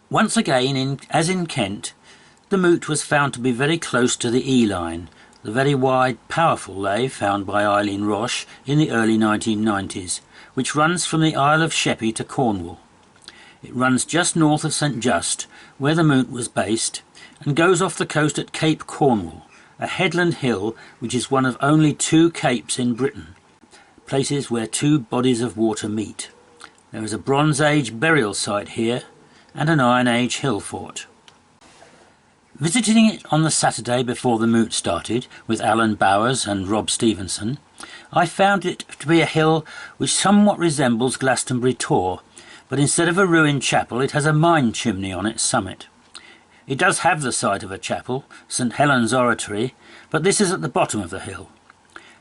Once again, as in Kent, the Moot was found to be very close to the E-line, the very wide, powerful ley found by Eileen Roche in the early 1990s, which runs from the Isle of Scilly to Cornwall. It runs just north of St Just, where the Moot was based, and goes off the coast at Cape Cornwall, a headland hill which is one of only 2 capes in Britain, places where 2 bodies of water meet. There is a Bronze Age burial site here and an Iron Age hill fort. Visiting it on the Saturday before the Moot started with Alan Bowers and Rob Stevenson, I found it to be a hill which somewhat resembles Glastonbury Tor, but instead of a ruined chapel it has a mine chimney on its summit. It does have the site of a chapel, St Helen's Oratory, but this is at the bottom of the hill.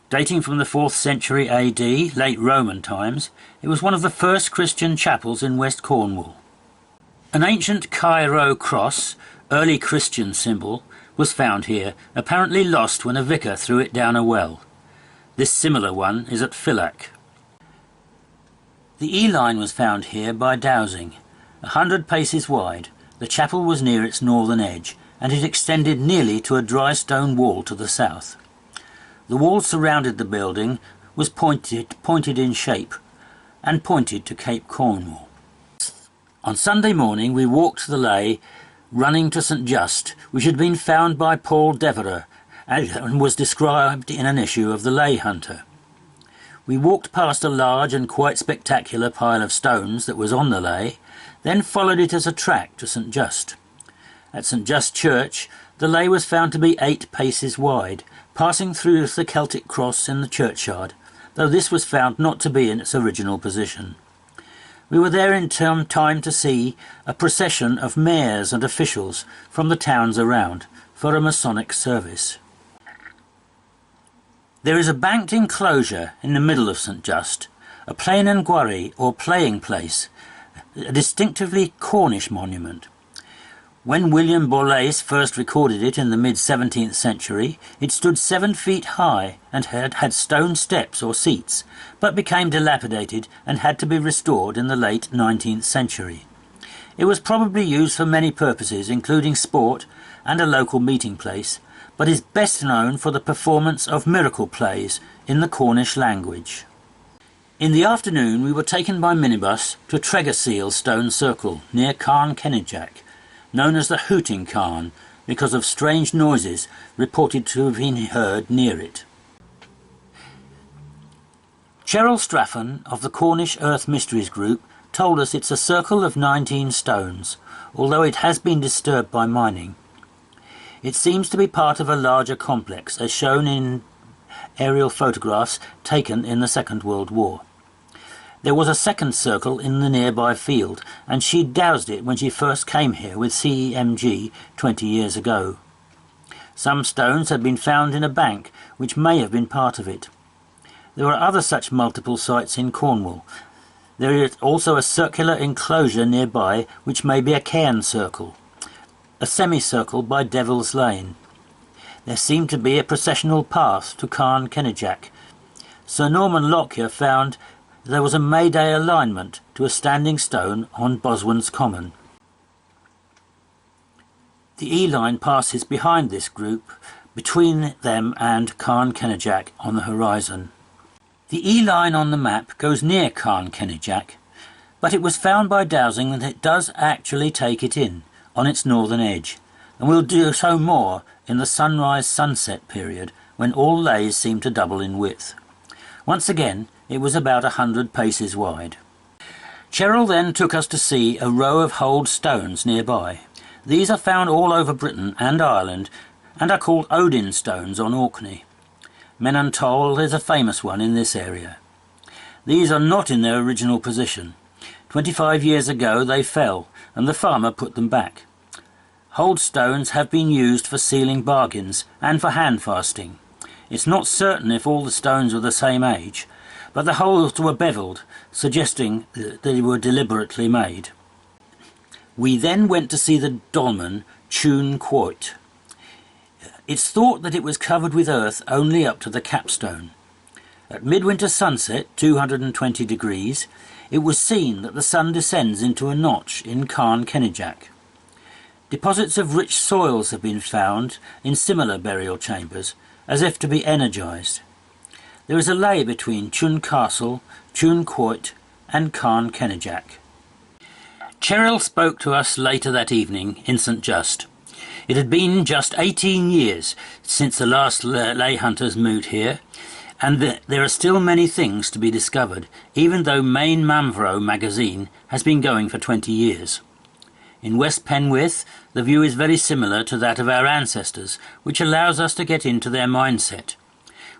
Dating from the 4th century AD, late Roman times, it was one of the first Christian chapels in West Cornwall. An ancient Chi-Rho cross, early Christian symbol, was found here, apparently lost when a vicar threw it down a well. This similar one is at Phillac. The E-line was found here by dowsing. 100 paces wide, the chapel was near its northern edge, and it extended nearly to a dry stone wall to the south. The wall surrounded the building was pointed in shape, and pointed to Cape Cornwall. On Sunday morning we walked the ley running to St Just, which had been found by Paul Devereux and was described in an issue of the Ley Hunter. We walked past a large and quite spectacular pile of stones that was on the ley, then followed it as a track to St Just. At St Just Church the ley was found to be 8 paces wide, passing through the Celtic cross in the churchyard, though this was found not to be in its original position. We were there in time to see a procession of mayors and officials from the towns around for a Masonic service. There is a banked enclosure in the middle of St Just, a plain and gwarry or playing place, a distinctively Cornish monument. When William Borlase first recorded it in the mid-17th century, it stood 7 feet high and had stone steps or seats, but became dilapidated and had to be restored in the late 19th century. It was probably used for many purposes, including sport and a local meeting place, but is best known for the performance of miracle plays in the Cornish language. In the afternoon we were taken by minibus to Tregaseal Stone Circle near Carn Kenidjack, known as the Hooting Carn because of strange noises reported to have been heard near it. Cheryl Straffon of the Cornwall Earth Mysteries Group told us it's a circle of 19 stones, although it has been disturbed by mining. It seems to be part of a larger complex, as shown in aerial photographs taken in the Second World War. There was a second circle in the nearby field, and she dowsed it when she first came here with CEMG 20 years ago. Some stones had been found in a bank, which may have been part of it. There are other such multiple sites in Cornwall. There is also a circular enclosure nearby, which may be a cairn circle, a semicircle by Devil's Lane. There seemed to be a processional path to Carn Kenidjack. Sir Norman Lockyer found there was a May Day alignment to a standing stone on Boswan's Common. The E-line passes behind this group, between them and Carn Kenidjack on the horizon. The E-line on the map goes near Carn Kenidjack, but it was found by dowsing that it does actually take it in, on its northern edge, and will do so more in the sunrise-sunset period, when all leys seem to double in width. Once again, it was about 100 paces wide. Cheryl then took us to see a row of holed stones nearby. These are found all over Britain and Ireland and are called Odin stones on Orkney. Men-an-Tol is a famous one in this area. These are not in their original position. 25 years ago they fell and the farmer put them back. Holed stones have been used for sealing bargains and for hand fasting. It's not certain if all the stones were the same age, but the holes were bevelled, suggesting that they were deliberately made. We then went to see the dolmen Chun Quoit. It's thought that it was covered with earth only up to the capstone. At midwinter sunset, 220 degrees, it was seen that the sun descends into a notch in Carn Kenidjack. Deposits of rich soils have been found in similar burial chambers, as if to be energised. There is a ley between Chun Castle, Chun Coit and Carn Kenidjack. Cheryl spoke to us later that evening in St Just. It had been just 18 years since the last ley hunters moved here, and there are still many things to be discovered, even though Main Mamvro magazine has been going for 20 years. In West Penwith, the view is very similar to that of our ancestors, which allows us to get into their mindset.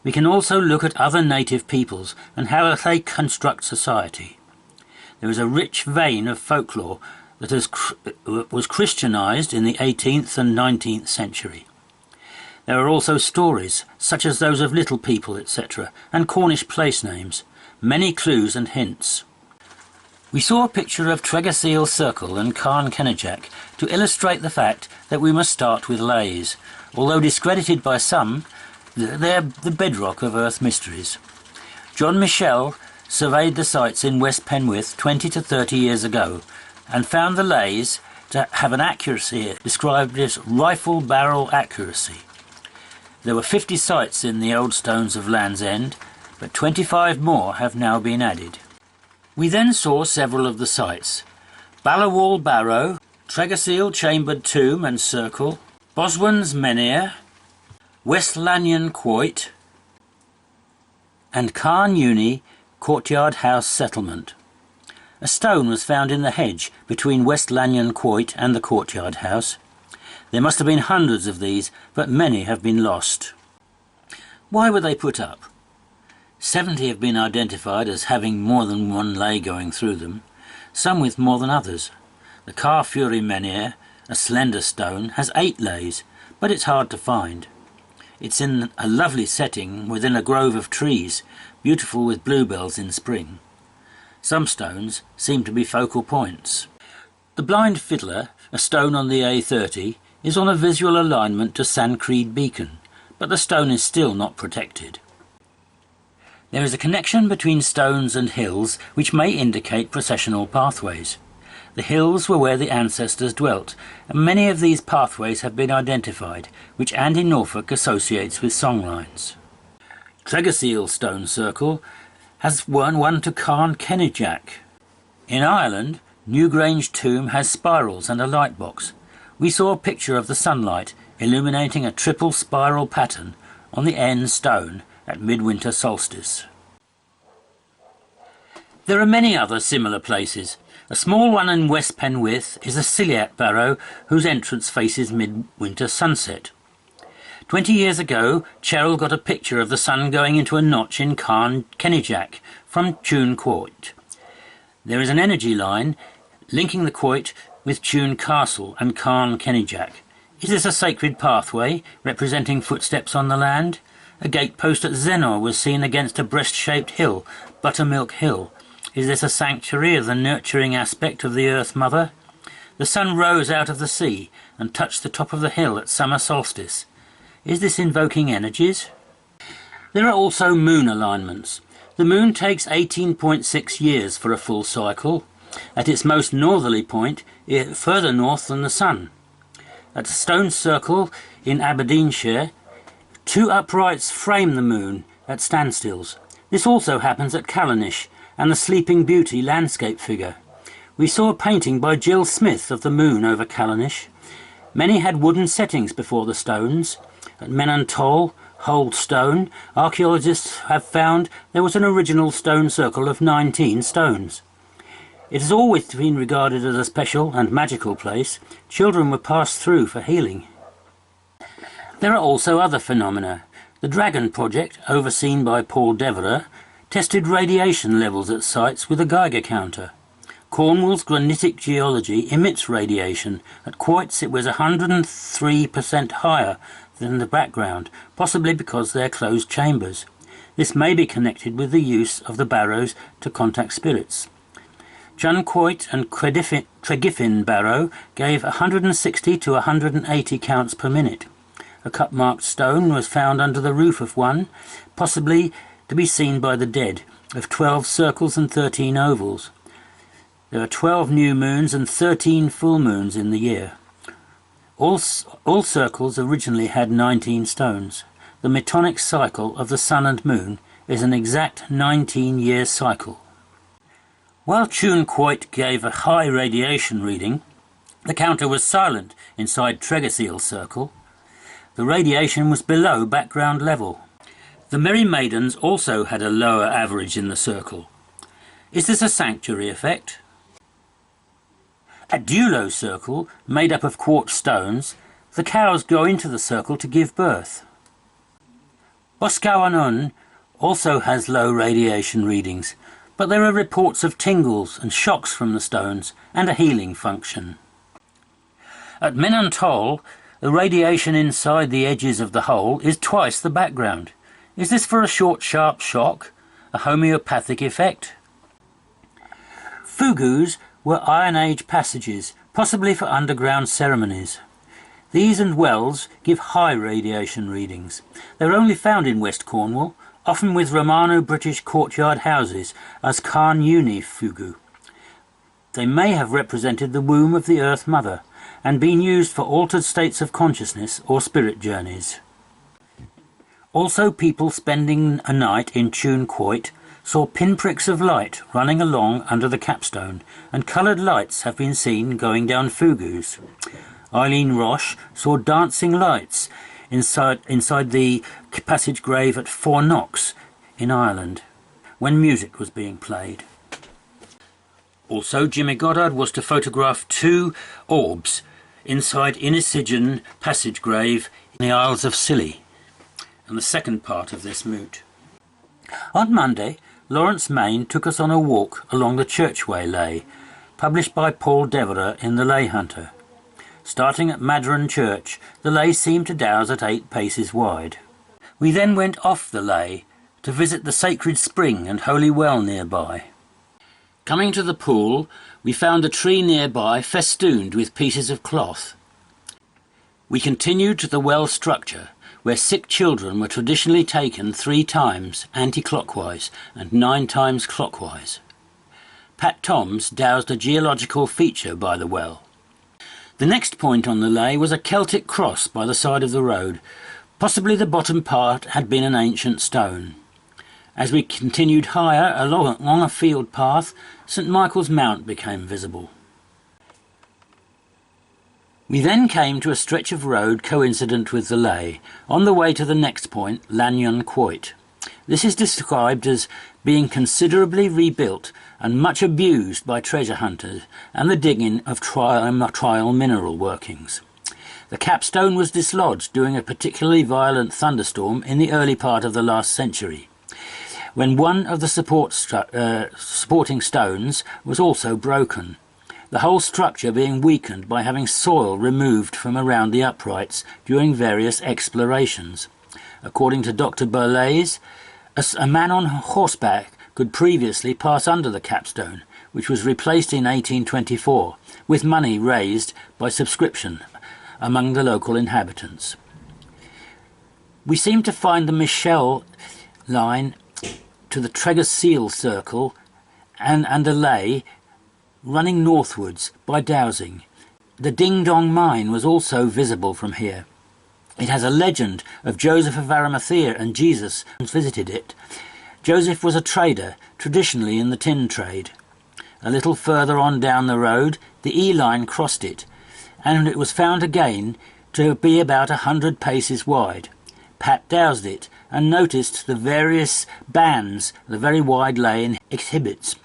We can also look at other native peoples and how they construct society. There is a rich vein of folklore that was Christianized in the 18th and 19th century. There are also stories, such as those of little people, etc., and Cornish place names, many clues and hints. We saw a picture of Tregaseal Circle and Carn Kenidjack to illustrate the fact that we must start with leys. Although discredited by some, they're the bedrock of Earth mysteries. John Michell surveyed the sites in West Penwith 20 to 30 years ago and found the leys to have an accuracy described as rifle barrel accuracy. There were 50 sites in the old stones of Land's End, but 25 more have now been added. We then saw several of the sites: Ballawall Barrow, Tregaseal Chambered Tomb and Circle, Boswan's Menhir, West Lanyon Quoit, and Carn Uni Courtyard House Settlement. A stone was found in the hedge between West Lanyon Quoit and the courtyard house. There must have been hundreds of these, but many have been lost. Why were they put up? 70 have been identified as having more than one ley going through them, some with more than others. The Car Fury Menhir, a slender stone, has 8 leys, but it's hard to find. It's in a lovely setting within a grove of trees, beautiful with bluebells in spring. Some stones seem to be focal points. The Blind Fiddler, a stone on the A30, is on a visual alignment to Sancreed Beacon, but the stone is still not protected. There is a connection between stones and hills which may indicate processional pathways. The hills were where the ancestors dwelt, and many of these pathways have been identified, which Andy Norfolk associates with songlines. Tregaseal Stone Circle has one to Carn Kenidjack. In Ireland, Newgrange Tomb has spirals and a light box. We saw a picture of the sunlight illuminating a triple spiral pattern on the end stone at midwinter solstice. There are many other similar places. A small one in West Penwith is a Ciliat barrow whose entrance faces midwinter sunset. 20 years ago, Cheryl got a picture of the sun going into a notch in Carn Kenidjack from Chun Coit. There is an energy line linking the Coit with Chun Castle and Carn Kenidjack. Is this a sacred pathway representing footsteps on the land? A gatepost at Zenor was seen against a breast-shaped hill, Buttermilk Hill. Is this a sanctuary of the nurturing aspect of the Earth Mother? The sun rose out of the sea and touched the top of the hill at summer solstice. Is this invoking energies? There are also moon alignments. The moon takes 18.6 years for a full cycle, at its most northerly point, further north than the sun. At the Stone Circle in Aberdeenshire, 2 uprights frame the moon at standstills. This also happens at Callanish and the Sleeping Beauty landscape figure. We saw a painting by Jill Smith of the moon over Callanish. Many had wooden settings before the stones. At Men-an-Tol, Hold Stone, archaeologists have found there was an original stone circle of 19 stones. It has always been regarded as a special and magical place. Children were passed through for healing. There are also other phenomena. The Dragon Project, overseen by Paul Devereux, tested radiation levels at sites with a Geiger counter. Cornwall's granitic geology emits radiation. At Quoits it was 103% higher than the background, possibly because they're closed chambers. This may be connected with the use of the barrows to contact spirits. Chunquoit and Tregiffin Barrow gave 160 to 180 counts per minute. A cut-marked stone was found under the roof of one, possibly to be seen by the dead, of 12 circles and 13 ovals. There are 12 new moons and 13 full moons in the year. All circles originally had 19 stones. The metonic cycle of the sun and moon is an exact 19-year cycle. While Chun Quoit gave a high radiation reading, the counter was silent inside Tregeseal Circle. The radiation was below background level. The Merry Maidens also had a lower average in the circle. Is this a sanctuary effect? At Dulo Circle, made up of quartz stones, the cows go into the circle to give birth. Boscawen also has low radiation readings, but there are reports of tingles and shocks from the stones and a healing function. At Men-an-Tol, the radiation inside the edges of the hole is twice the background. Is this for a short, sharp shock, a homeopathic effect? Fugus were Iron Age passages, possibly for underground ceremonies. These and wells give high radiation readings. They are only found in West Cornwall, often with Romano-British courtyard houses as Carn Uni fugu. They may have represented the womb of the Earth Mother and been used for altered states of consciousness or spirit journeys. Also, people spending a night in Chun Quoit saw pinpricks of light running along under the capstone, and coloured lights have been seen going down fugus. Eileen Roche saw dancing lights inside the passage grave at Four Knocks in Ireland when music was being played. Also, Jimmy Goddard was to photograph 2 orbs inside Innisidgen passage grave in the Isles of Scilly, and the second part of this moot. On Monday, Lawrence Main took us on a walk along the Churchway Ley, published by Paul Devereux in The Ley Hunter. Starting at Madron Church, the ley seemed to dowse at 8 paces wide. We then went off the ley to visit the sacred spring and holy well nearby. Coming to the pool, we found a tree nearby festooned with pieces of cloth. We continued to the well structure, where sick children were traditionally taken 3 times anti-clockwise and 9 times clockwise. Pat Toms dowsed a geological feature by the well. The next point on the ley was a Celtic cross by the side of the road. Possibly the bottom part had been an ancient stone. As we continued higher along a field path, St Michael's Mount became visible. We then came to a stretch of road coincident with the ley, on the way to the next point, Lanyon Quoit. This is described as being considerably rebuilt and much abused by treasure hunters and the digging of trial mineral workings. The capstone was dislodged during a particularly violent thunderstorm in the early part of the last century, when one of the supporting stones was also broken, the whole structure being weakened by having soil removed from around the uprights during various explorations. According to Dr. Berlays, a man on horseback could previously pass under the capstone, which was replaced in 1824, with money raised by subscription among the local inhabitants. We seem to find the Michell line to the Tregeseal Circle and a ley running northwards by dowsing. The Ding Dong Mine was also visible from here. It has a legend of Joseph of Arimathea and Jesus visited it. Joseph was a trader, traditionally in the tin trade. A little further on down the road, the E-line crossed it, and it was found again to be about 100 paces wide. Pat dowsed it and noticed the various bands the very wide ley exhibits.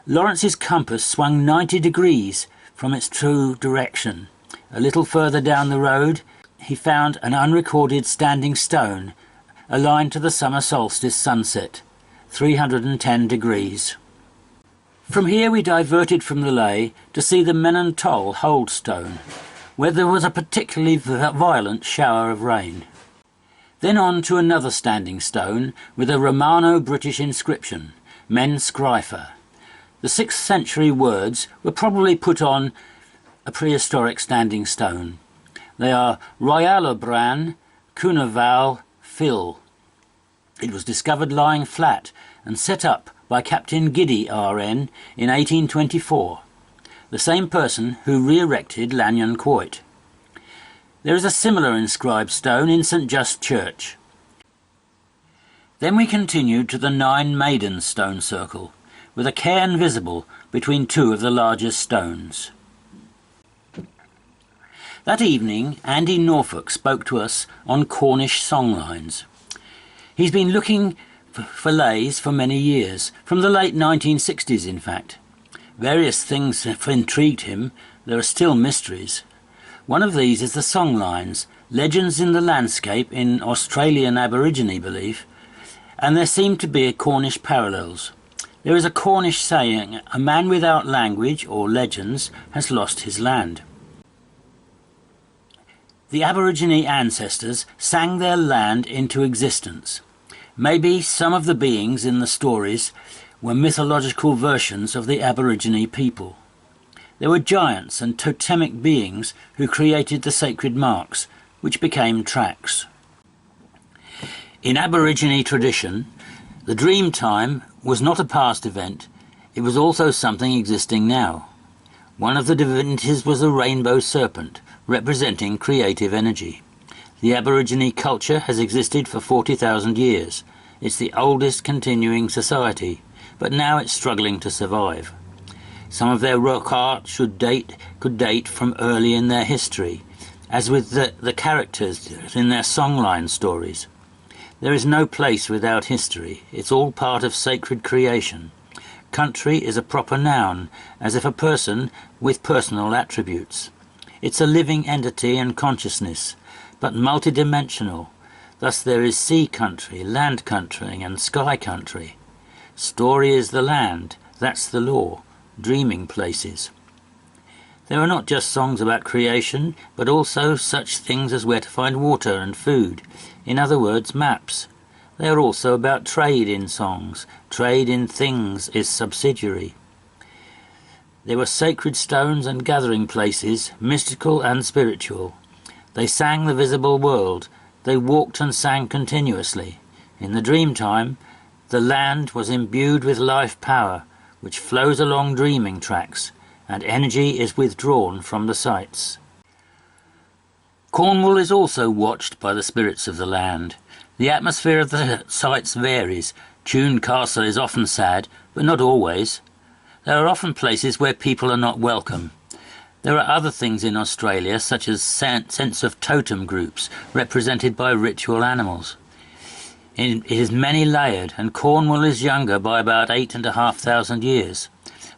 Lawrence's compass swung 90 degrees from its true direction. A little further down the road, he found an unrecorded standing stone aligned to the summer solstice sunset, 310 degrees. From here we diverted from the ley to see the Men-an-Tol hold stone, where there was a particularly violent shower of rain. Then on to another standing stone with a Romano-British inscription, Men Scrifer. The 6th century words were probably put on a prehistoric standing stone. They are Royal Bran, Cunaval, Phil. It was discovered lying flat and set up by Captain Giddy RN in 1824, the same person who re-erected Lanyon Quoit. There is a similar inscribed stone in St Just Church. Then we continued to the Nine Maidens stone circle, with a cairn visible between two of the largest stones. That evening, Andy Norfolk spoke to us on Cornish songlines. He's been looking for lays for many years, from the late 1960s in fact. Various things have intrigued him. There are still mysteries. One of these is the songlines, legends in the landscape in Australian Aborigine belief, and there seem to be Cornish parallels. There is a Cornish saying, "A man without language or legends has lost his land." The Aborigine ancestors sang their land into existence. Maybe some of the beings in the stories were mythological versions of the Aborigine people. There were giants and totemic beings who created the sacred marks, which became tracks. In Aborigine tradition, the dream time was not a past event, it was also something existing now. One of the divinities was a rainbow serpent, representing creative energy. The Aborigine culture has existed for 40,000 years. It's the oldest continuing society, but now it's struggling to survive. Some of their rock art could date from early in their history, as with the characters in their songline stories. There is no place without history. It's all part of sacred creation. Country is a proper noun, as if a person with personal attributes. It's a living entity and consciousness, but multidimensional. Thus there is sea country, land country, and sky country. Story is the land, that's the law, dreaming places. There are not just songs about creation, but also such things as where to find water and food. In other words, maps. They are also about trade in songs. Trade in things is subsidiary. There were sacred stones and gathering places, mystical and spiritual. They sang the visible world. They walked and sang continuously. In the dream time, the land was imbued with life power, which flows along dreaming tracks, and energy is withdrawn from the sites. Cornwall is also watched by the spirits of the land. The atmosphere of the sites varies. Tune Castle is often sad, but not always. There are often places where people are not welcome. There are other things in Australia, such as sense of totem groups, represented by ritual animals. It is many-layered, and Cornwall is younger by about 8,500 years.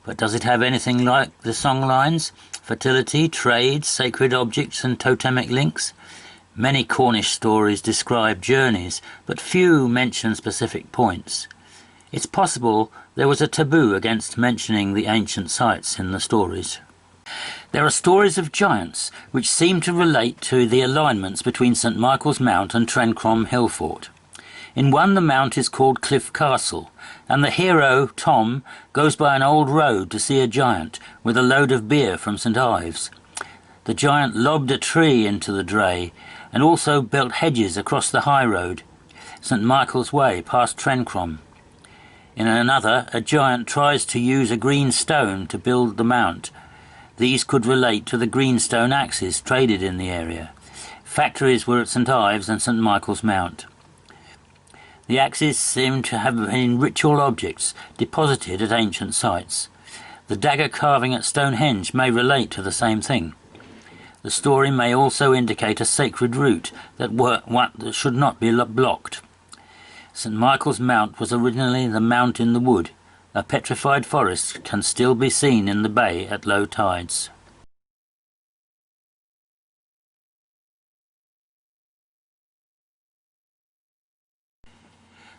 But does it have anything like the songlines? Fertility, trade, sacred objects and totemic links? Many Cornish stories describe journeys, but few mention specific points. It's possible there was a taboo against mentioning the ancient sites in the stories. There are stories of giants which seem to relate to the alignments between St Michael's Mount and Trencrom Hill Fort. In one, the mount is called Cliff Castle, and the hero, Tom, goes by an old road to see a giant with a load of beer from St Ives. The giant lobbed a tree into the dray and also built hedges across the high road, St Michael's Way, past Trencrom. In another, a giant tries to use a green stone to build the mount. These could relate to the greenstone axes traded in the area. Factories were at St Ives and St Michael's Mount. The axes seem to have been ritual objects deposited at ancient sites. The dagger carving at Stonehenge may relate to the same thing. The story may also indicate a sacred route that should not be blocked. St Michael's Mount was originally the Mount in the Wood. A petrified forest can still be seen in the bay at low tides.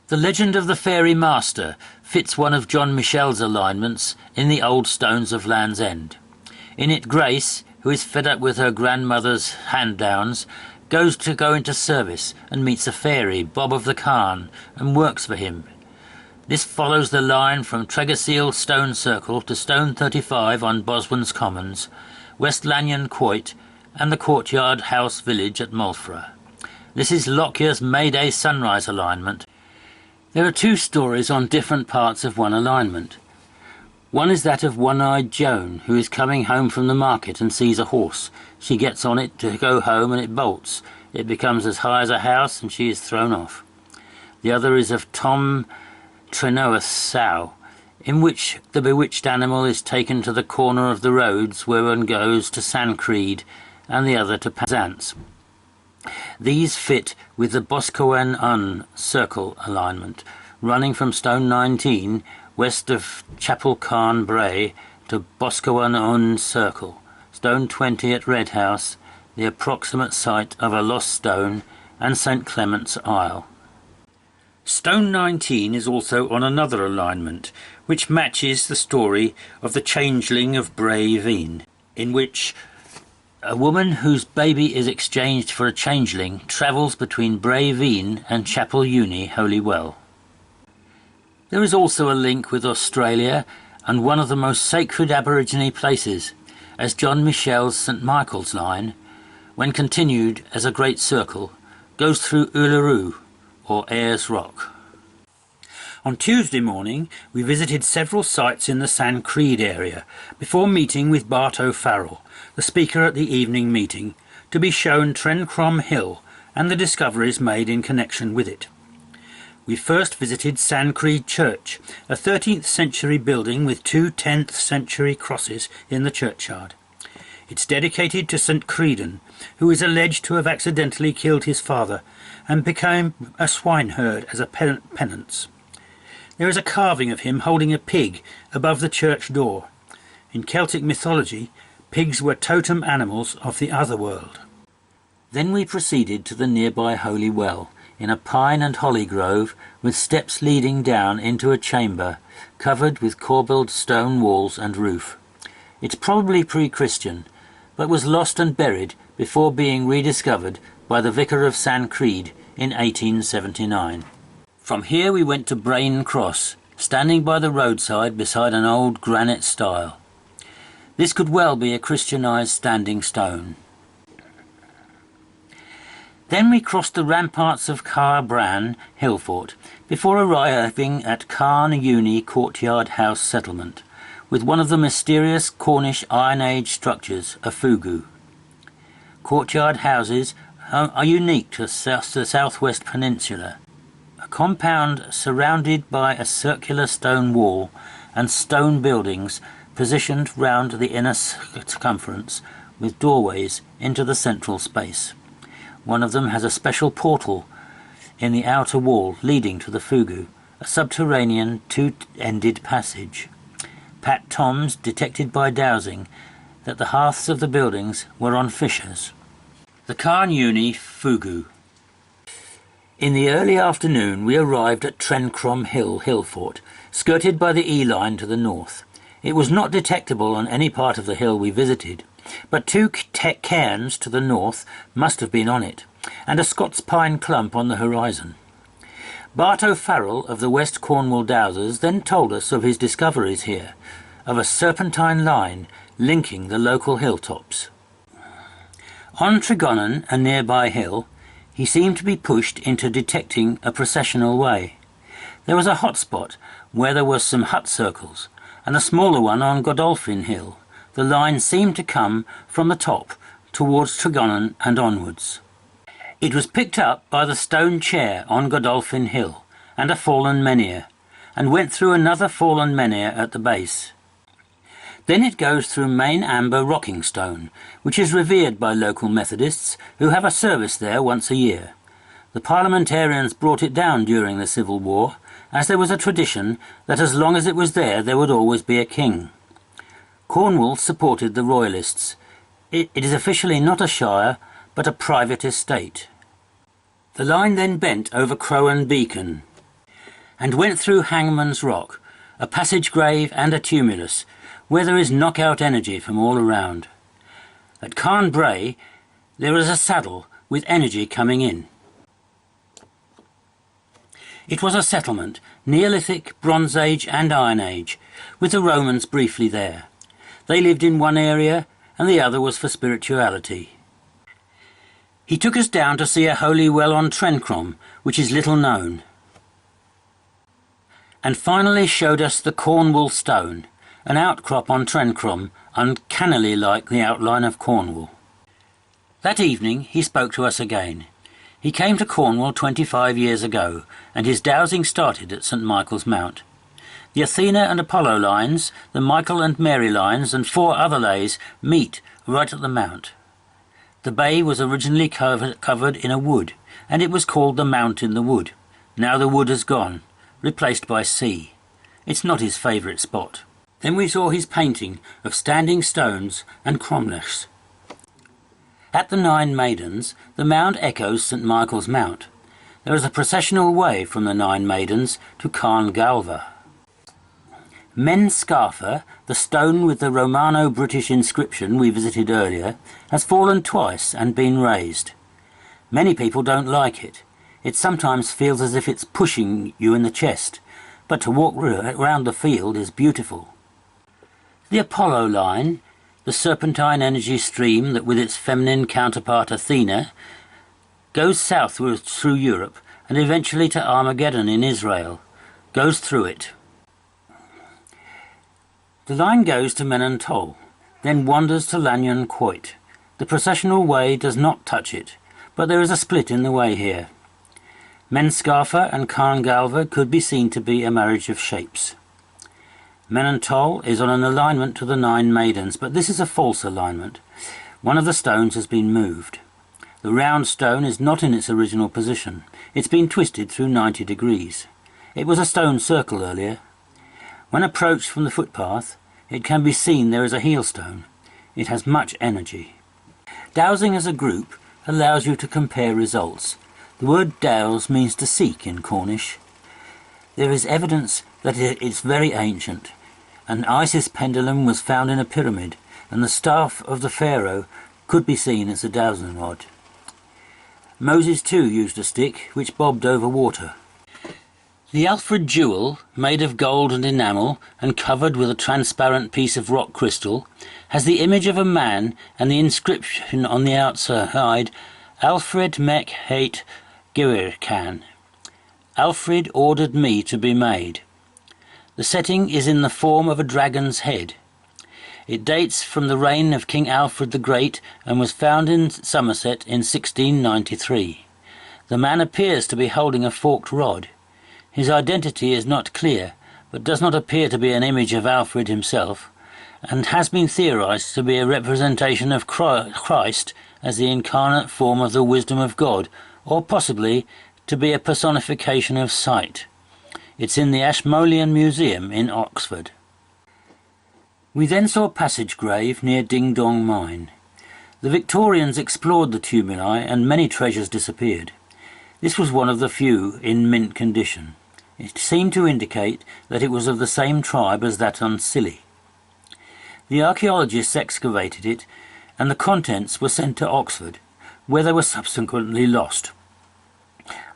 The legend of the Fairy Master fits one of John Michell's alignments in the old stones of Land's End. In it, Grace, who is fed up with her grandmother's hand-downs, goes into service and meets a fairy, Bob of the Carn, and works for him. This follows the line from Tregeseal Stone Circle to Stone 35 on Boswan's Commons, West Lanyon Quoit, and the Courtyard House Village at Malfra. This is Lockyer's May Day Sunrise alignment. There are two stories on different parts of one alignment. One is that of One-Eyed Joan, who is coming home from the market and sees a horse. She gets on it to go home and it bolts. It becomes as high as a house and she is thrown off. The other is of Tom Trenoath's sow, in which the bewitched animal is taken to the corner of the roads where one goes to Sancreed and the other to Penzance. These fit with the Boscawen-Un circle alignment, running from Stone 19 west of Chapel Carn Bray to Boscawen-Un circle, Stone 20 at Red House, the approximate site of a lost stone, and St Clement's Isle. Stone 19 is also on another alignment, which matches the story of the changeling of Bray Veen, in which a woman whose baby is exchanged for a changeling travels between Bray Veen and Chapel Uni Holy Well. There is also a link with Australia and one of the most sacred Aborigine places, as John Michell's St Michael's line, when continued as a great circle, goes through Uluru, or Ayers Rock. On Tuesday morning we visited several sites in the Sancreed area before meeting with Bart O'Farrell, the speaker at the evening meeting, to be shown Trencrom Hill and the discoveries made in connection with it. We first visited Sancreed Church, a 13th century building with two 10th century crosses in the churchyard. It's dedicated to St Creedon, who is alleged to have accidentally killed his father and became a swineherd as a penance. There is a carving of him holding a pig above the church door. In Celtic mythology, pigs were totem animals of the other world. Then we proceeded to the nearby Holy Well, in a pine and holly grove, with steps leading down into a chamber covered with corbelled stone walls and roof. It's probably pre-Christian, but was lost and buried before being rediscovered by the Vicar of Sancreed in 1879. From here we went to Brain Cross, standing by the roadside beside an old granite stile. This could well be a Christianised standing stone. Then we crossed the ramparts of Carr Bran, Hillfort, before arriving at Carn Uni Courtyard House settlement, with one of the mysterious Cornish Iron Age structures, a fugu. Courtyard houses are unique to the southwest peninsula. A compound surrounded by a circular stone wall and stone buildings positioned round the inner circumference with doorways into the central space. One of them has a special portal in the outer wall leading to the fugu, a subterranean two-ended passage. Pat Toms detected by dowsing that the hearths of the buildings were on fissures. The Carn Uni fugu. In the early afternoon we arrived at Trencrom Hill, Hillfort, skirted by the E-line to the north. It was not detectable on any part of the hill we visited, but two cairns to the north must have been on it, and a Scots pine clump on the horizon. Bart O'Farrell of the West Cornwall Dowsers then told us of his discoveries here, of a serpentine line linking the local hilltops. On Tregonnan, a nearby hill, he seemed to be pushed into detecting a processional way. There was a hot spot where there were some hut circles, and a smaller one on Godolphin Hill. The line seemed to come from the top towards Tregonnan and onwards. It was picked up by the stone chair on Godolphin Hill and a fallen menhir, and went through another fallen menhir at the base. Then it goes through Main Amber Rocking Stone, which is revered by local Methodists who have a service there once a year. The parliamentarians brought it down during the Civil War, as there was a tradition that as long as it was there would always be a king. Cornwall supported the Royalists. It is officially not a shire, but a private estate. The line then bent over Crowan Beacon, and went through Hangman's Rock, a passage grave and a tumulus, where there is knockout energy from all around. At Carn Bray there is a saddle with energy coming in. It was a settlement, Neolithic, Bronze Age and Iron Age, with the Romans briefly there. They lived in one area and the other was for spirituality. He took us down to see a holy well on Trencrom, which is little known. and finally showed us the Cornwall stone, an outcrop on Trencrom, uncannily like the outline of Cornwall. That evening he spoke to us again. He came to Cornwall 25 years ago, and his dowsing started at St Michael's Mount. The Athena and Apollo lines, the Michael and Mary lines, and 4 other lays meet right at the mount. The bay was originally covered in a wood, and it was called the Mount in the Wood. Now the wood has gone, replaced by sea. It's not his favourite spot. Then we saw his painting of standing stones and cromlechs. At the Nine Maidens, the mount echoes St Michael's Mount. There is a processional way from the Nine Maidens to Carn Galva. Men-Scarfa, the stone with the Romano-British inscription we visited earlier, has fallen twice and been raised. Many people don't like it. It sometimes feels as if it's pushing you in the chest, but to walk around the field is beautiful. The Apollo line, the serpentine energy stream that with its feminine counterpart Athena goes southward through Europe and eventually to Armageddon in Israel, goes through it. The line goes to Men-an-Tol, then wanders to Lanyon Quoit. The processional way does not touch it, but there is a split in the way here. Men-Scarfa and Carn Galva could be seen to be a marriage of shapes. Men-an-Tol is on an alignment to the Nine Maidens, but this is a false alignment. One of the stones has been moved. The round stone is not in its original position. It's been twisted through 90 degrees. It was a stone circle earlier. When approached from the footpath, it can be seen there is a heelstone. It has much energy. Dowsing as a group allows you to compare results. The word douse means to seek in Cornish. There is evidence that it is very ancient. An Isis pendulum was found in a pyramid, and the staff of the pharaoh could be seen as a dowsing rod. Moses too used a stick which bobbed over water. The Alfred jewel, made of gold and enamel and covered with a transparent piece of rock crystal, has the image of a man and the inscription on the outside, Alfred mech hate Gewirkan. Alfred ordered me to be made. The setting is in the form of a dragon's head. It dates from the reign of King Alfred the Great and was found in Somerset in 1693. The man appears to be holding a forked rod. His identity is not clear, but does not appear to be an image of Alfred himself, and has been theorized to be a representation of Christ as the incarnate form of the wisdom of God, or possibly to be a personification of sight. It's in the Ashmolean Museum in Oxford. We then saw Passage Grave near Ding Dong Mine. The Victorians explored the tumuli and many treasures disappeared. This was one of the few in mint condition. It seemed to indicate that it was of the same tribe as that on Scilly. The archaeologists excavated it, and the contents were sent to Oxford, where they were subsequently lost.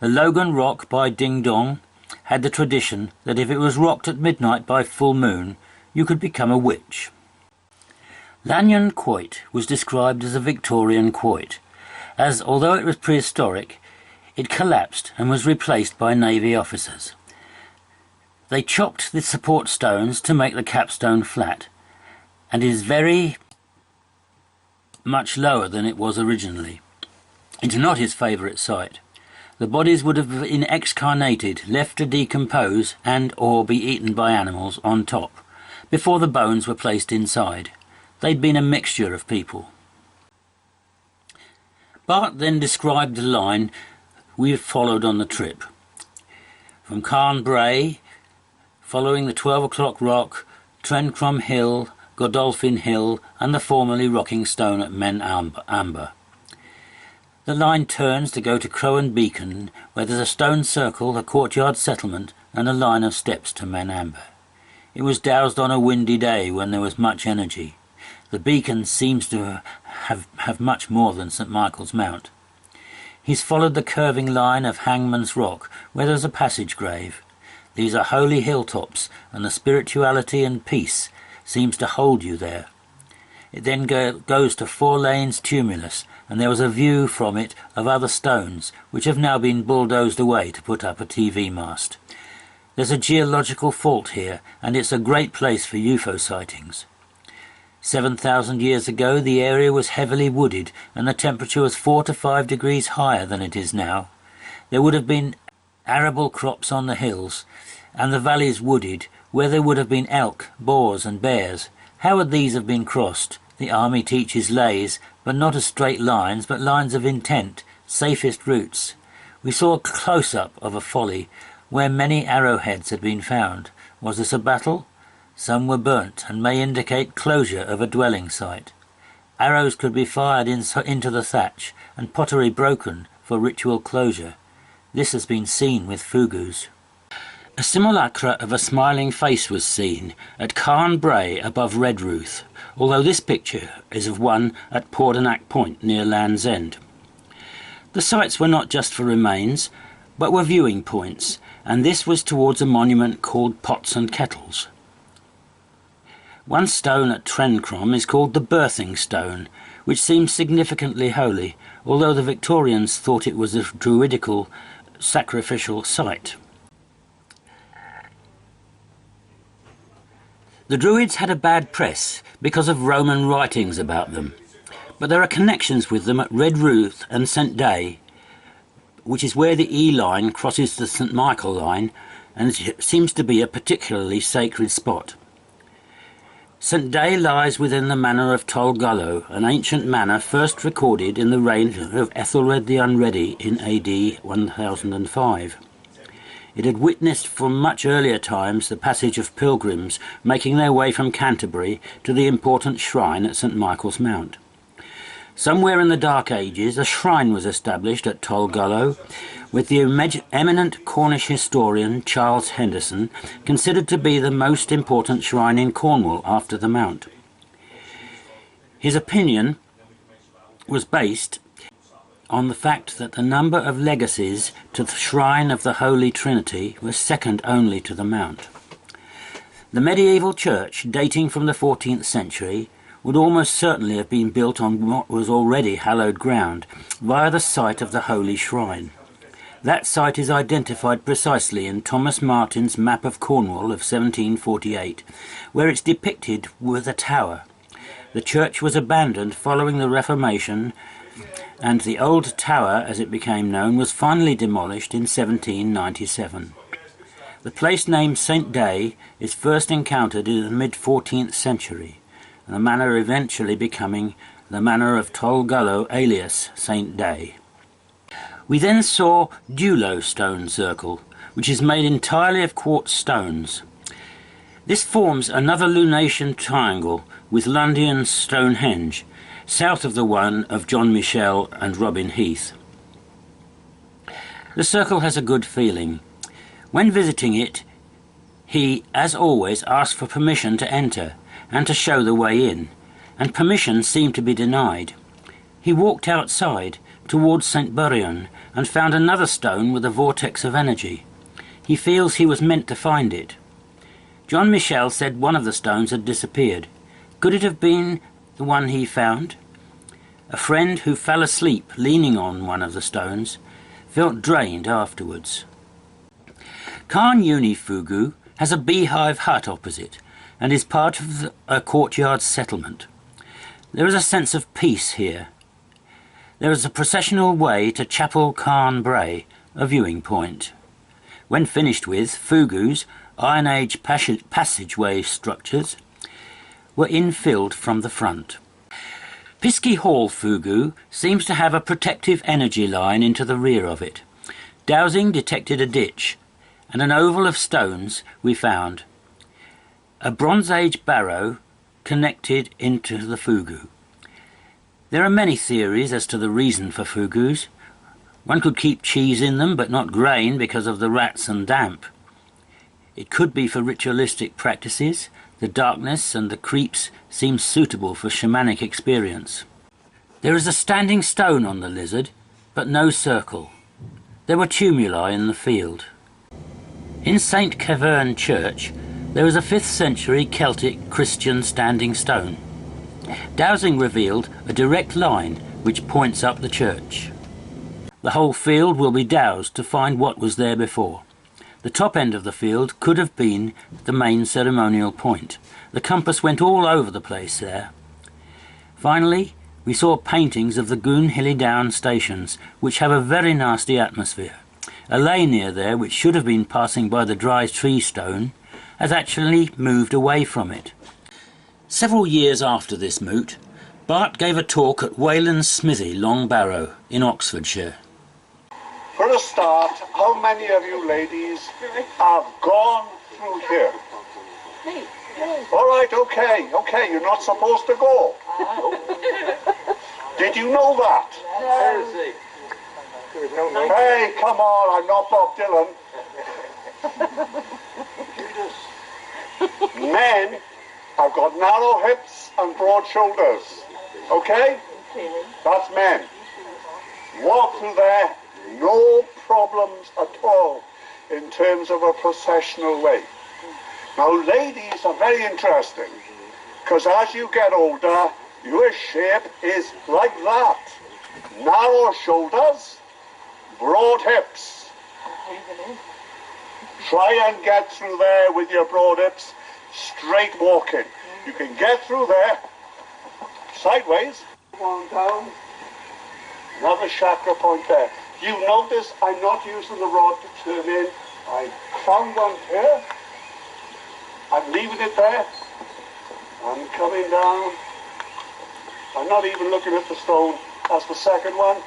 The Logan Rock by Ding Dong had the tradition that if it was rocked at midnight by full moon, you could become a witch. Lanyon Quoit was described as a Victorian quoit, as although it was prehistoric, it collapsed and was replaced by Navy officers. They chopped the support stones to make the capstone flat, and is very much lower than it was originally. It's not his favourite site. The bodies would have been excarnated, left to decompose and or be eaten by animals on top, before the bones were placed inside. They'd been a mixture of people. Bart then described the line we had followed on the trip. From Carn Bray, following the 12 o'clock rock, Trencrom Hill, Godolphin Hill and the formerly rocking stone at Men-Amber. The line turns to go to Crowan Beacon, where there's a stone circle, a courtyard settlement and a line of steps to Men-Amber. It was doused on a windy day when there was much energy. The beacon seems to have much more than St Michael's Mount. He's followed the curving line of Hangman's Rock, where there's a passage grave. These are holy hilltops, and the spirituality and peace seems to hold you there. It then goes to Four Lanes Tumulus, and there was a view from it of other stones, which have now been bulldozed away to put up a TV mast. There's a geological fault here, and it's a great place for UFO sightings. 7,000 years ago the area was heavily wooded and the temperature was 4 to 5 degrees higher than it is now. There would have been arable crops on the hills and the valleys wooded, where there would have been elk, boars and bears. How would these have been crossed? The army teaches lays, but not as straight lines, but lines of intent, safest routes. We saw a close-up of a folly where many arrowheads had been found. Was this a battle? Some were burnt and may indicate closure of a dwelling site. Arrows could be fired into the thatch and pottery broken for ritual closure. This has been seen with fugus. A simulacra of a smiling face was seen at Carn Bray above Redruth, although this picture is of one at Pordenac Point near Land's End. The sites were not just for remains, but were viewing points, and this was towards a monument called Pots and Kettles. One stone at Trencrom is called the Birthing Stone, which seems significantly holy, although the Victorians thought it was a druidical sacrificial site. The Druids had a bad press because of Roman writings about them, but there are connections with them at Redruth and St Day, which is where the E line crosses the St Michael line, and it seems to be a particularly sacred spot. St Day lies within the manor of Tolgullo, an ancient manor first recorded in the reign of Ethelred the Unready in AD 1005. It had witnessed from much earlier times the passage of pilgrims making their way from Canterbury to the important shrine at St Michael's Mount. Somewhere in the Dark Ages a shrine was established at Tolgullo, with the eminent Cornish historian Charles Henderson considered to be the most important shrine in Cornwall after the Mount. His opinion was based on the fact that the number of legacies to the shrine of the Holy Trinity was second only to the Mount. The medieval church, dating from the 14th century, would almost certainly have been built on what was already hallowed ground, via the site of the Holy Shrine. That site is identified precisely in Thomas Martin's map of Cornwall of 1748, where it's depicted with a tower. The church was abandoned following the Reformation, and the old tower, as it became known, was finally demolished in 1797. The place named St Day is first encountered in the mid-14th century, and the manor eventually becoming the manor of Tolgullo alias St Day. We then saw Dulo Stone Circle, which is made entirely of quartz stones. This forms another lunation triangle with Lundian Stonehenge, south of the one of John Michell and Robin Heath. The circle has a good feeling. When visiting it, he, as always, asked for permission to enter and to show the way in, and permission seemed to be denied. He walked outside towards St Buryan and found another stone with a vortex of energy. He feels he was meant to find it. John Michell said one of the stones had disappeared. Could it have been the one he found? A friend who fell asleep leaning on one of the stones felt drained afterwards. Carn Uni Fugu has a beehive hut opposite and is part of a courtyard settlement. There is a sense of peace here. There is a processional way to Chapel Carn Bray, a viewing point. When finished with, Fugu's Iron Age passageway structures were infilled from the front. Piskey Hall Fugu seems to have a protective energy line into the rear of it. Dowsing detected a ditch, and an oval of stones we found. A Bronze Age barrow connected into the Fugu. There are many theories as to the reason for Fugus. One could keep cheese in them, but not grain because of the rats and damp. It could be for ritualistic practices. The darkness and the creeps seem suitable for shamanic experience. There is a standing stone on the lizard, but no circle. There were tumuli in the field. In St Keverne Church, there is a 5th century Celtic Christian standing stone. Dowsing revealed a direct line which points up the church. The whole field will be dowsed to find what was there before. The top end of the field could have been the main ceremonial point. The compass went all over the place there. Finally, we saw paintings of the Goonhilly Down stations, which have a very nasty atmosphere. A lay near there, which should have been passing by the dry tree stone, has actually moved away from it. Several years after this moot, Bart gave a talk at Waylands Smithy, Long Barrow, in Oxfordshire. For a start, how many of you ladies have gone through here? Me. All right, okay, you're not supposed to go. Did you know that? No. Hey, come on, I'm not Bob Dylan. Men have got narrow hips and broad shoulders. Okay? That's men. Walk through there, no problems at all in terms of a processional way. Now, ladies are very interesting, because as you get older, your shape is like that. Narrow shoulders, broad hips. Try and get through there with your broad hips, straight walking. You can get through there, sideways, one down, another chakra point there. You notice I'm not using the rod to turn in. I found one here. I'm leaving it there. I'm coming down. I'm not even looking at the stone. That's the second one.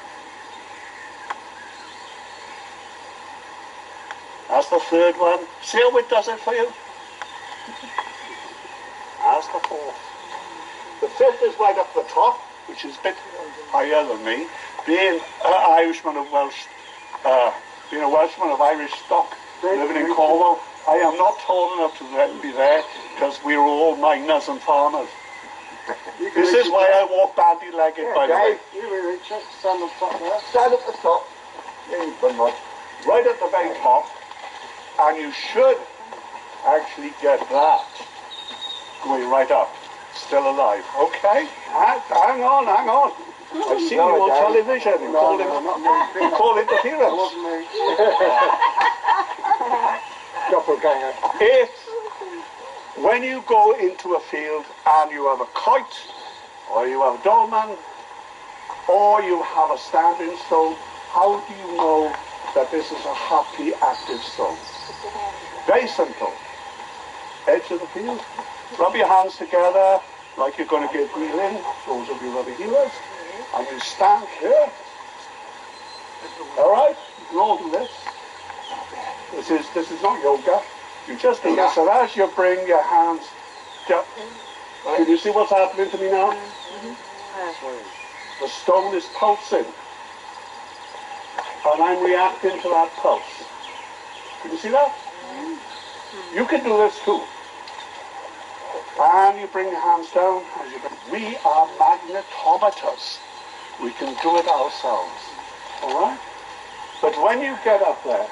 That's the third one. See how it does it for you? That's the fourth. The fifth is right up the top, which is a bit higher than me. Being an Irishman of Welsh, being a Welshman of Irish stock, living in Cornwall, I am not tall enough to be there because we were all miners and farmers. This is why I walk bandy-legged, by the way. You really check, stand up top there. Stand at the top. Yeah, you've done right. Right at the very top. And you should actually get that going right up. Still alive. Okay? Hang on. I've seen you on television. You call interference. Doppelganger. If, when you go into a field and you have a kite, or you have a dolman, or you have a standing stone, how do you know that this is a happy, active stone? Very simple. Edge of the field. Rub your hands together like you're going to get wheeling. Those will be rubber healers. And you stand here. All right? You can all do this. This is not yoga. You just do this. And as you bring your hands down, can you see what's happening to me now? The stone is pulsing. And I'm reacting to that pulse. Can you see that? You can do this too. And you bring your hands down. We are magnetometers. We can do it ourselves. All right? But when you get up there,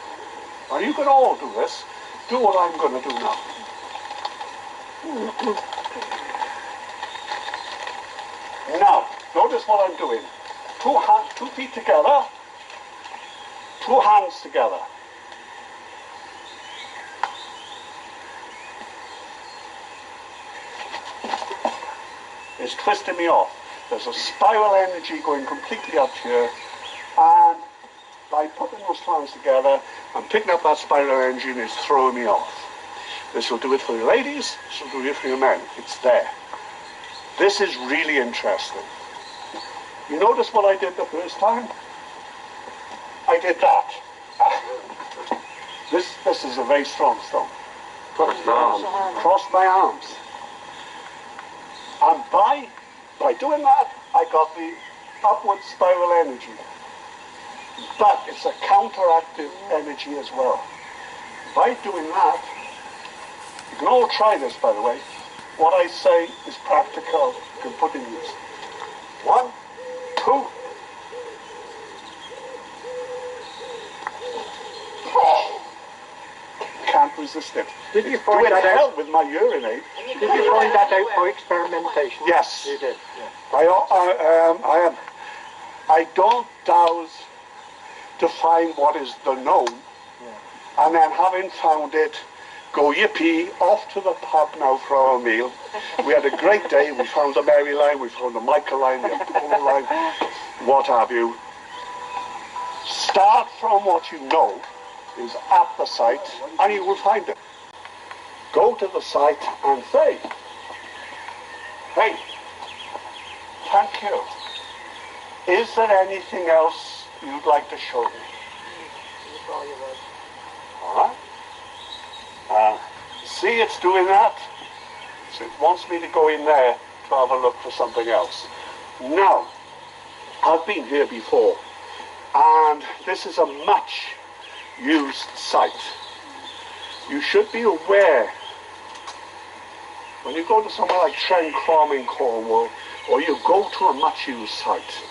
and you can all do this, do what I'm going to do now. Now, notice what I'm doing. 2 feet together, 2 hands together. It's twisting me off. There's a spiral energy going completely up here, and by putting those hands together, I'm picking up that spiral energy and it's throwing me off. This will do it for the ladies, this will do it for the men. It's there. This is really interesting. You notice what I did the first time? I did that. This is a very strong stone. Cross my arms. And by doing that, I got the upward spiral energy. But it's a counteractive energy as well. By doing that, you can all try this, by the way. What I say is practical. You can put in use. 1, 2. Can't resist it. Did you find that out with my urinate? Did you find that out by experimentation? Yes. You did. Yeah. I don't dowse to find what is the known. and then having found it, go yippee, off to the pub now for our meal. We had a great day. We found the Mary line, we found the Michael line, the Apollo line, what have you. Start from what you know is at the site, and you will find it. Go to the site and say, hey, thank you. Is there anything else you'd like to show me? All right. See, it's doing that. So it wants me to go in there to have a look for something else. Now, I've been here before, and this is a much used site. You should be aware, when you go to somewhere like Trent Farm in Cornwall, or you go to a much used site,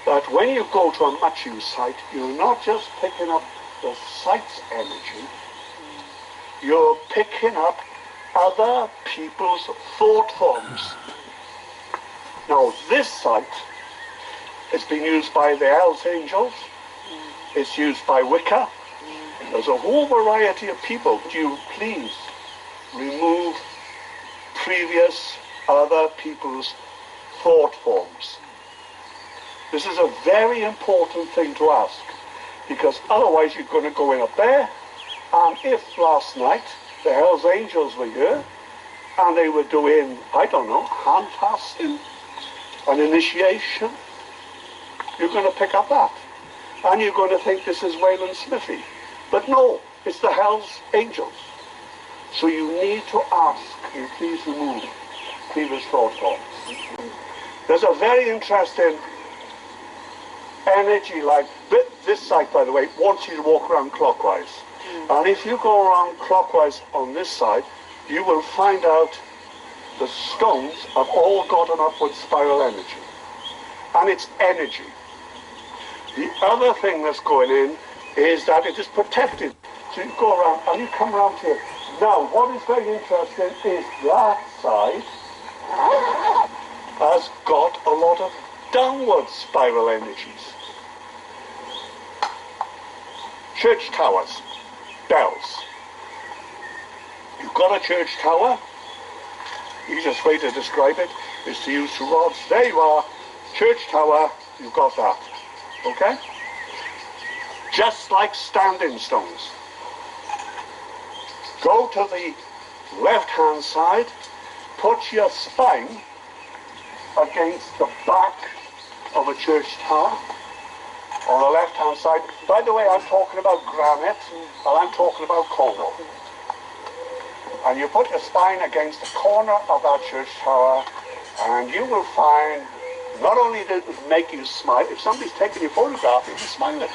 that when you go to a much used site, you're not just picking up the site's energy, you're picking up other people's thought forms. Now, this site has been used by the Hells Angels, it's used by Wicca. There's a whole variety of people. Do you please remove previous other people's thought forms? This is a very important thing to ask, because otherwise you're going to go in up there, and if last night the Hells Angels were here and they were doing, I don't know, hand fasting, an initiation, you're going to pick up that. And you're going to think this is Waylands Smithy. But no, it's the Hells Angels. So you need to ask, can you please remove previous thought forms? There's a very interesting energy, like this site, by the way, wants you to walk around clockwise. And if you go around clockwise on this side, you will find out the stones have all got an upward spiral energy. And it's energy. The other thing that's going in is that it is protected. So you go around and you come around here. Now, what is very interesting is that side has got a lot of downward spiral energies. Church towers, bells. You've got a church tower. Easiest way to describe it is to use two rods. There you are, church tower, you've got that. Okay? Just like standing stones. Go to the left-hand side, put your spine against the back of a church tower on the left-hand side. By the way, I'm talking about granite, and I'm talking about Cornwall. And you put your spine against the corner of that church tower, and you will find, not only does it make you smile, if somebody's taking your photograph, you'll be smiling.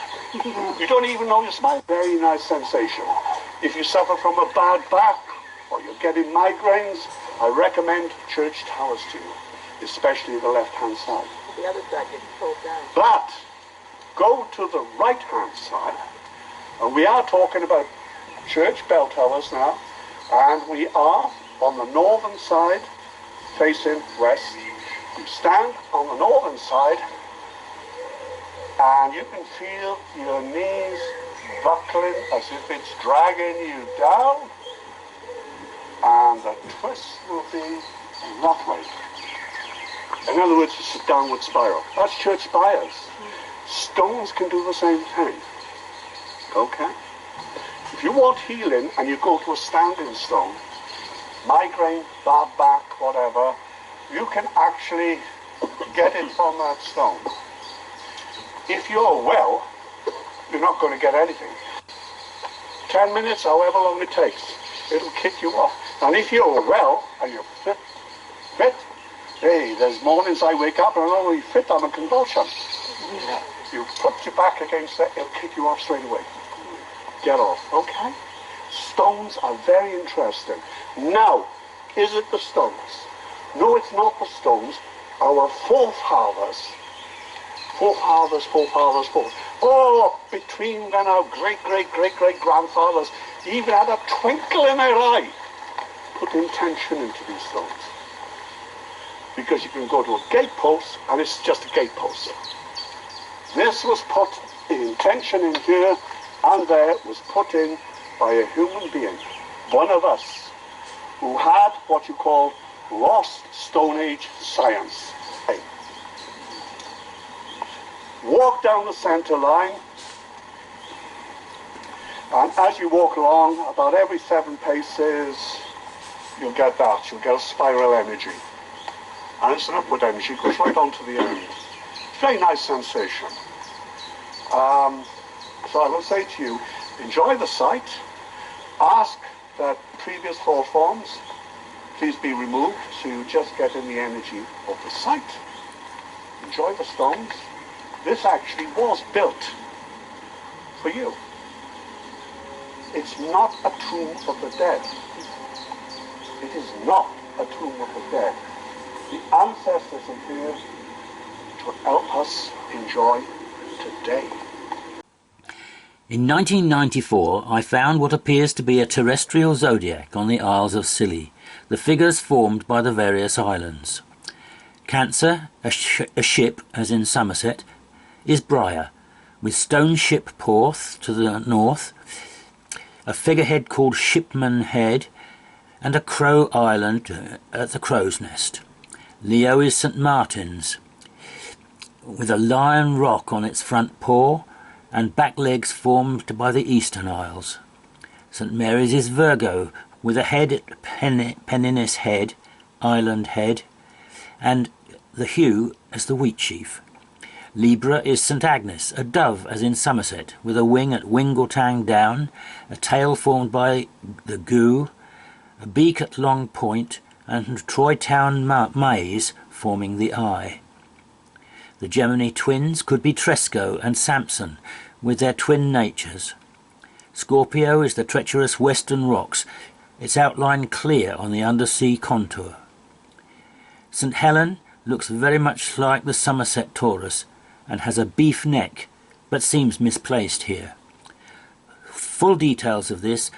You don't even know you're smiling. Very nice sensation. If you suffer from a bad back, or you're getting migraines, I recommend church towers to you, especially the left-hand side. The other side gets pulled down. But go to the right-hand side, and we are talking about church bell towers now, and we are on the northern side, facing west. You stand on the northern side, and you can feel your knees buckling as if it's dragging you down, and the twist will be that way. In other words, it's a downward spiral. That's church spires. Stones can do the same thing. Okay? If you want healing and you go to a standing stone, migraine, bad back, whatever, you can actually get it from that stone. If you're well, you're not going to get anything. 10 minutes, however long it takes, it'll kick you off. And if you're well and you're fit, hey, there's mornings I wake up and I'm not only fit, I'm a convulsion. You put your back against it, it'll kick you off straight away. Get off, okay? Stones are very interesting. Now, is it the stones? No, it's not the stones. Our forefathers, oh, between then our great-great-great-great-grandfathers even had a twinkle in their eye. Put intention into these stones. Because you can go to a gatepost and it's just a gatepost. This was put, the intention in here and there was put in by a human being, one of us, who had what you call lost Stone Age science. Hey. Walk down the centre line, and as you walk along, about every 7 paces, you'll get that. You'll get a spiral energy. And it's an upward energy, goes right on to the end. It's a very nice sensation. So I will say to you, enjoy the sight. Ask that previous thought forms please be removed to just get in the energy of the sight. Enjoy the stones. This actually was built for you. It's not a tomb of the dead. It is not a tomb of the dead. The ancestors are here to help us enjoy today. In 1994, I found what appears to be a terrestrial zodiac on the Isles of Scilly, the figures formed by the various islands. Cancer, a ship, as in Somerset, is Briar, with Stone Ship Porth to the north, a figurehead called Shipman Head, and a Crow Island at the Crow's Nest. Leo is St Martin's, with a lion rock on its front paw, and back legs formed by the Eastern Isles. St Mary's is Virgo, with a head at Peninis Head, Island Head, and the hue as the Wheat Sheaf. Libra is St Agnes, a dove as in Somerset, with a wing at Wingeltang Down, a tail formed by the Goo, a beak at Long Point, and Troy Town Maize forming the eye. The Gemini twins could be Tresco and Samson, with their twin natures. Scorpio is the treacherous Western Rocks, its outline clear on the undersea contour. St Helen looks very much like the Somerset Taurus and has a beef neck, but seems misplaced here. Full details of this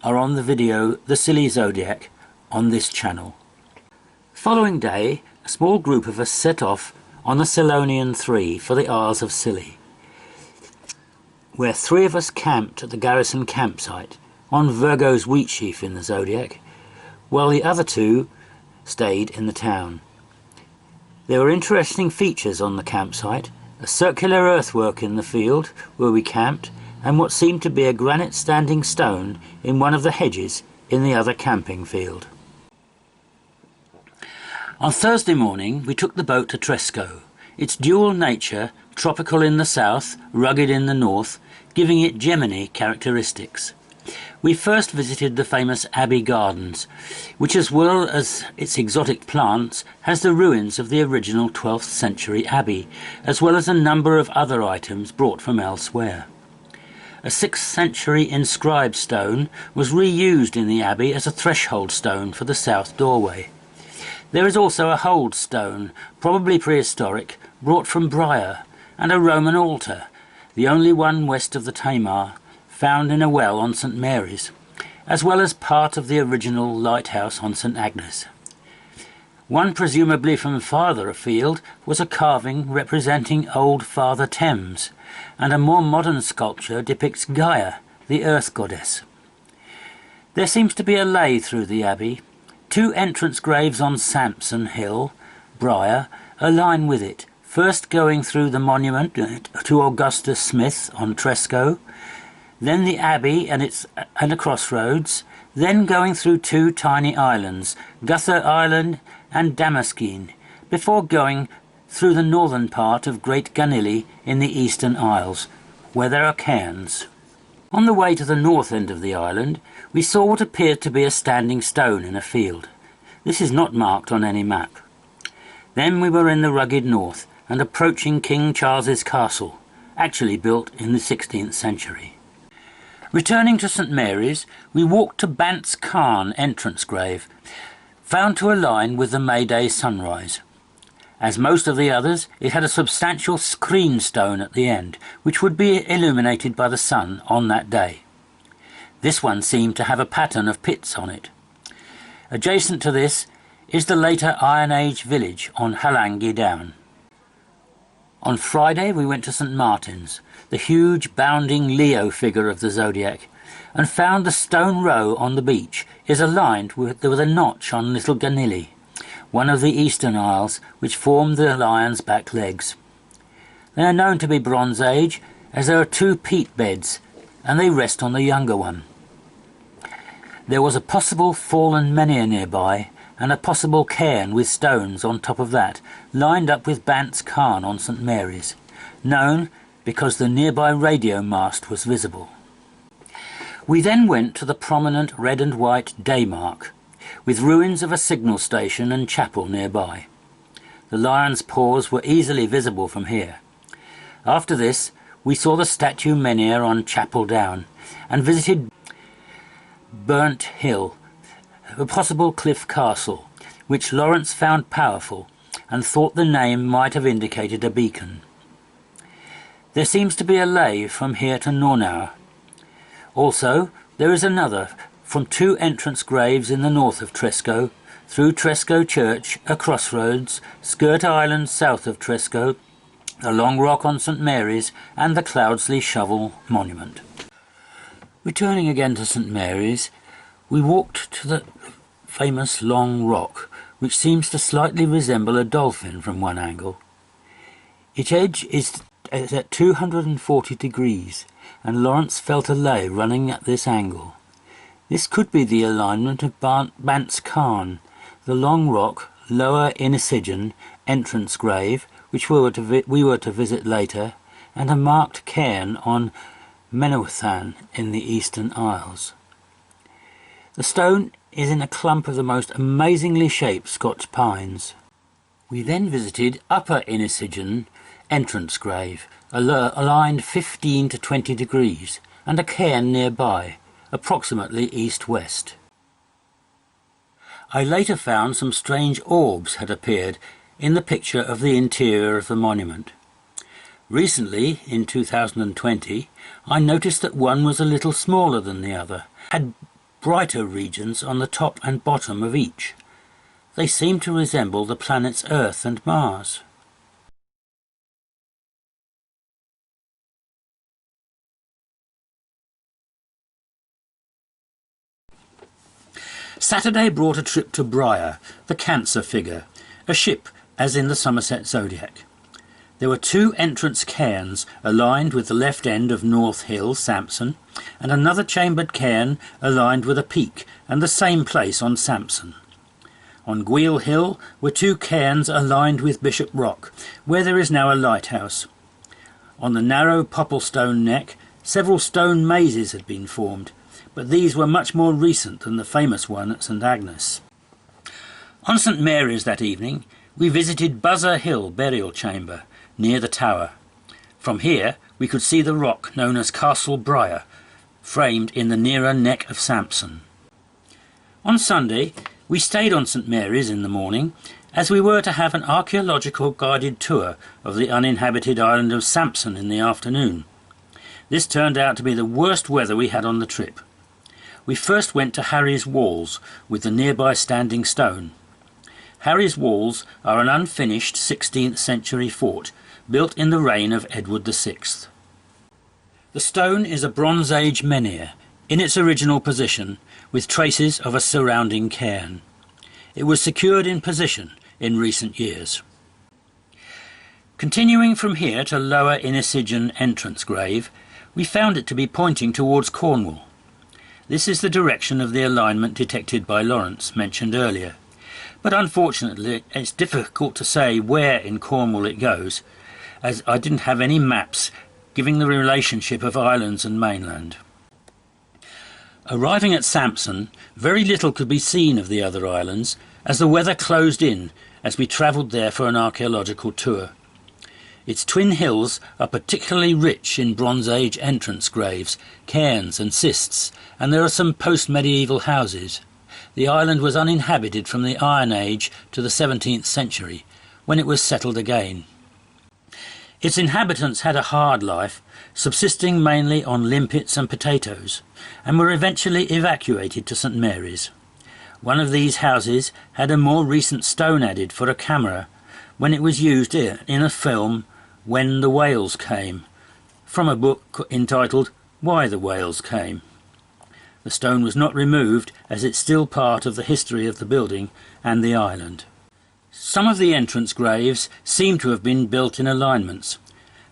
are on the video The Scilly Zodiac on this channel. Following day, a small group of us set off on the Selonian 3 for the Isles of Scilly, where 3 of us camped at the garrison campsite on Virgo's Wheat Sheaf in the zodiac, while the other 2 stayed in the town. There were interesting features on the campsite, a circular earthwork in the field where we camped, and what seemed to be a granite standing stone in one of the hedges in the other camping field. On Thursday morning we took the boat to Tresco, its dual nature, tropical in the south, rugged in the north, giving it Gemini characteristics. We first visited the famous Abbey Gardens, which as well as its exotic plants has the ruins of the original 12th century abbey, as well as a number of other items brought from elsewhere. A 6th century inscribed stone was reused in the abbey as a threshold stone for the south doorway. There is also a hold stone, probably prehistoric, brought from Briar, and a Roman altar, the only one west of the Tamar, found in a well on St Mary's, as well as part of the original lighthouse on St Agnes. One presumably from farther afield was a carving representing old Father Thames, and a more modern sculpture depicts Gaia, the earth goddess. There seems to be a ley through the abbey. 2 entrance graves on Sampson Hill, Briar, align with it, first going through the monument to Augustus Smith on Tresco, then the abbey and a crossroads, then going through 2 tiny islands, Guther Island and Damaskene, before going through the northern part of Great Ganilli in the Eastern Isles, where there are cairns. On the way to the north end of the island, we saw what appeared to be a standing stone in a field. This is not marked on any map. Then we were in the rugged north and approaching King Charles's castle, actually built in the 16th century. Returning to St Mary's, we walked to Bant's Carn entrance grave, found to align with the May Day sunrise. As most of the others, it had a substantial screen stone at the end, which would be illuminated by the sun on that day. This one seemed to have a pattern of pits on it. Adjacent to this is the later Iron Age village on Halangi Down. On Friday we went to St Martin's, the huge bounding Leo figure of the zodiac, and found the stone row on the beach is aligned with a notch on Little Ganilli, one of the eastern isles which formed the lion's back legs. They are known to be Bronze Age, as there are 2 peat beds, and they rest on the younger one. There was a possible fallen menhir nearby, and a possible cairn with stones on top of that, lined up with Bant's Cairn on St Mary's, known because the nearby radio mast was visible. We then went to the prominent red and white Daymark, with ruins of a signal station and chapel nearby. The lion's paws were easily visible from here. After this, we saw the statue menhir on Chapel Down, and visited Burnt Hill, a possible cliff castle, which Lawrence found powerful and thought the name might have indicated a beacon. There seems to be a ley from here to Nornauer. Also, there is another from 2 entrance graves in the north of Tresco, through Tresco Church, a crossroads, Skirt Island south of Tresco, the Long Rock on St Mary's, and the Cloudsley Shovel Monument. Returning again to St Mary's, we walked to the famous Long Rock, which seems to slightly resemble a dolphin from one angle. Its edge is at 240 degrees, and Lawrence felt a ley running at this angle. This could be the alignment of Bant's Cairn, the Long Rock, Lower Innisidgen entrance grave, which we were to visit later, and a marked cairn on Men-an-Tol in the Eastern Isles. The stone is in a clump of the most amazingly shaped Scotch pines. We then visited Upper Innisidgen entrance grave, aligned 15 to 20 degrees, and a cairn nearby, approximately east-west. I later found some strange orbs had appeared in the picture of the interior of the monument. Recently, in 2020, I noticed that one was a little smaller than the other, had brighter regions on the top and bottom of each. They seem to resemble the planets Earth and Mars. Saturday brought a trip to Briar, the Cancer figure, a ship as in the Somerset Zodiac. There were 2 entrance cairns aligned with the left end of North Hill, Sampson, and another chambered cairn aligned with a peak and the same place on Sampson. On Gweel Hill were 2 cairns aligned with Bishop Rock, where there is now a lighthouse. On the narrow Popplestone Neck, several stone mazes had been formed, but these were much more recent than the famous one at St Agnes. On St Mary's that evening, we visited Buzzer Hill Burial Chamber, near the tower. From here we could see the rock known as Castle Briar, framed in the nearer neck of Sampson. On Sunday we stayed on St Mary's in the morning, as we were to have an archaeological guided tour of the uninhabited island of Sampson in the afternoon. This turned out to be the worst weather we had on the trip. We first went to Harry's Walls with the nearby standing stone. Harry's Walls are an unfinished 16th century fort built in the reign of Edward VI. The stone is a Bronze Age menhir in its original position with traces of a surrounding cairn. It was secured in position in recent years. Continuing from here to Lower Innisidgen entrance grave, we found it to be pointing towards Cornwall. This is the direction of the alignment detected by Lawrence, mentioned earlier. But unfortunately, it's difficult to say where in Cornwall it goes, as I didn't have any maps giving the relationship of islands and mainland. Arriving at Sampson, very little could be seen of the other islands, as the weather closed in as we travelled there for an archaeological tour. Its twin hills are particularly rich in Bronze Age entrance graves, cairns and cists, and there are some post-medieval houses. The island was uninhabited from the Iron Age to the 17th century, when it was settled again. Its inhabitants had a hard life, subsisting mainly on limpets and potatoes, and were eventually evacuated to St Mary's. One of these houses had a more recent stone added for a camera, when it was used in a film, When the Whales Came, from a book entitled Why the Whales Came. The stone was not removed as it's still part of the history of the building and the island. Some of the entrance graves seem to have been built in alignments.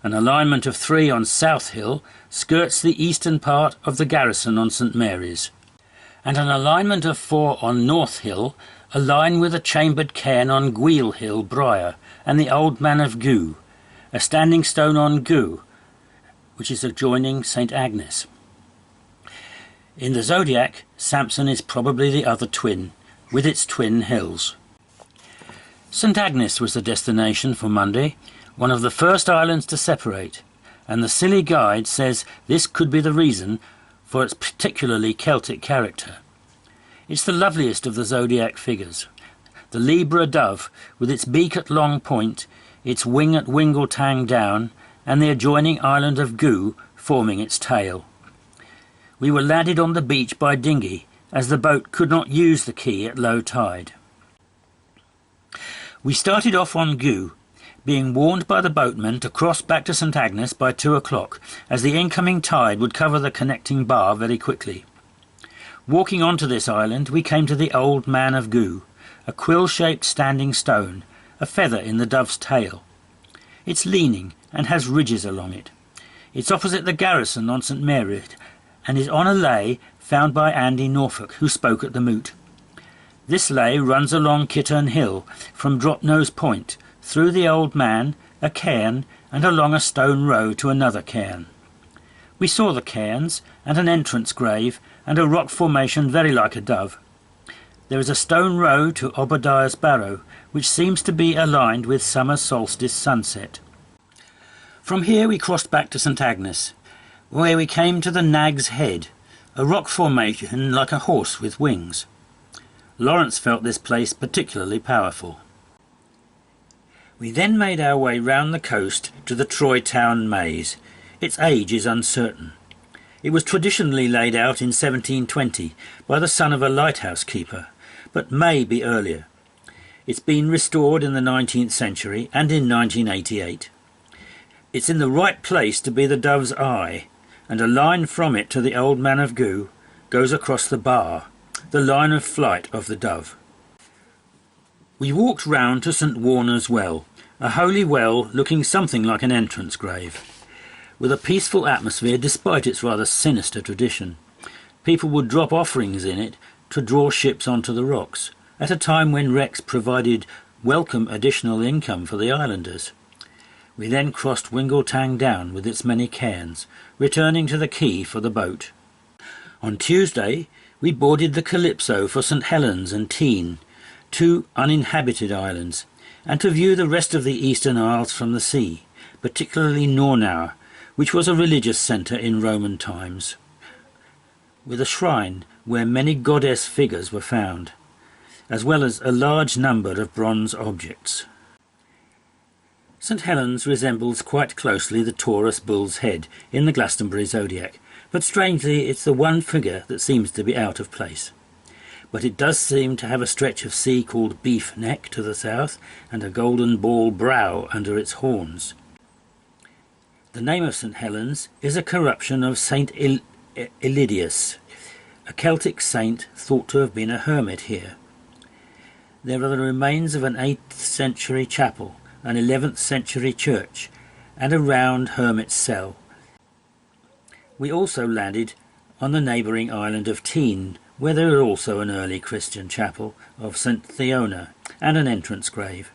An alignment of 3 on South Hill skirts the eastern part of the garrison on St Mary's, and an alignment of 4 on North Hill align with a chambered cairn on Gweel Hill, Briar, and the Old Man of Goo, a standing stone on Goo, which is adjoining St Agnes. In the zodiac, Samson is probably the other twin, with its twin hills. St Agnes was the destination for Monday, one of the first islands to separate, and the Scilly guide says this could be the reason for its particularly Celtic character. It's the loveliest of the zodiac figures, the Libra dove with its beak at Long Point, its wing at Wingletang Down, and the adjoining island of Goo forming its tail. We were landed on the beach by dinghy, as the boat could not use the quay at low tide. We started off on Goo, being warned by the boatmen to cross back to St Agnes by 2 o'clock, as the incoming tide would cover the connecting bar very quickly. Walking onto this island, we came to the Old Man of Goo, a quill-shaped standing stone, a feather in the dove's tail. It's leaning and has ridges along it. It's opposite the garrison on St Mary, and is on a ley found by Andy Norfolk, who spoke at the Moot. This ley runs along Kittern Hill from Dropnose Point, through the Old Man, a cairn, and along a stone row to another cairn. We saw the cairns, and an entrance grave, and a rock formation very like a dove. There is a stone row to Obadiah's Barrow, which seems to be aligned with summer solstice sunset. From here we crossed back to St Agnes, where we came to the Nag's Head, a rock formation like a horse with wings. Lawrence felt this place particularly powerful. We then made our way round the coast to the Troy Town Maze. Its age is uncertain. It was traditionally laid out in 1720 by the son of a lighthouse keeper, but may be earlier. It's been restored in the 19th century and in 1988. It's in the right place to be the Dove's Eye, and a line from it to the Old Man of Goo goes across the bar, the line of flight of the dove. We walked round to St Warner's Well, a holy well looking something like an entrance grave, with a peaceful atmosphere despite its rather sinister tradition. People would drop offerings in it to draw ships onto the rocks, at a time when wrecks provided welcome additional income for the islanders. We then crossed Wingletang Down with its many cairns, returning to the quay for the boat. On Tuesday we boarded the Calypso for St Helens and Tean, 2 uninhabited islands, and to view the rest of the Eastern Isles from the sea, particularly Nornau, which was a religious centre in Roman times, with a shrine where many goddess figures were found, as well as a large number of bronze objects. St Helens resembles quite closely the Taurus bull's head in the Glastonbury zodiac, but strangely it's the one figure that seems to be out of place. But it does seem to have a stretch of sea called Beef Neck to the south, and a golden ball brow under its horns. The name of St Helens is a corruption of Saint Elidius, a Celtic saint thought to have been a hermit here. There are the remains of an 8th century chapel, an 11th century church, and a round hermit's cell. We also landed on the neighbouring island of Tean, where there is also an early Christian chapel of St Theona and an entrance grave.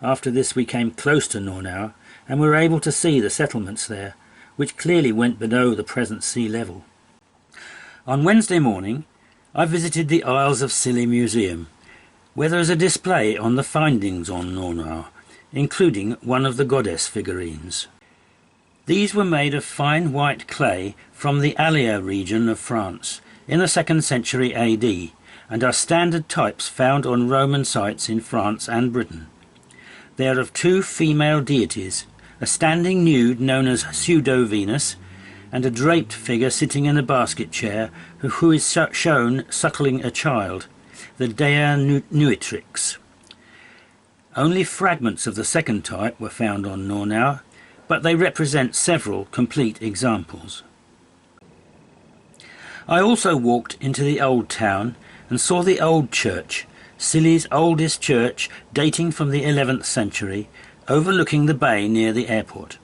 After this we came close to Nornau, and were able to see the settlements there, which clearly went below the present sea level. On Wednesday morning I visited the Isles of Scilly Museum, where there is a display on the findings on Nornau, including one of the goddess figurines. These were made of fine white clay from the Allier region of France in the 2nd century AD, and are standard types found on Roman sites in France and Britain. They are of 2 female deities, a standing nude known as Pseudo-Venus, and a draped figure sitting in a basket chair who is shown suckling a child, the Dea Nuitrix. Only fragments of the second type were found on Nornau, but they represent several complete examples. I also walked into the old town and saw the old church, Scilly's oldest church, dating from the 11th century, overlooking the bay near the airport.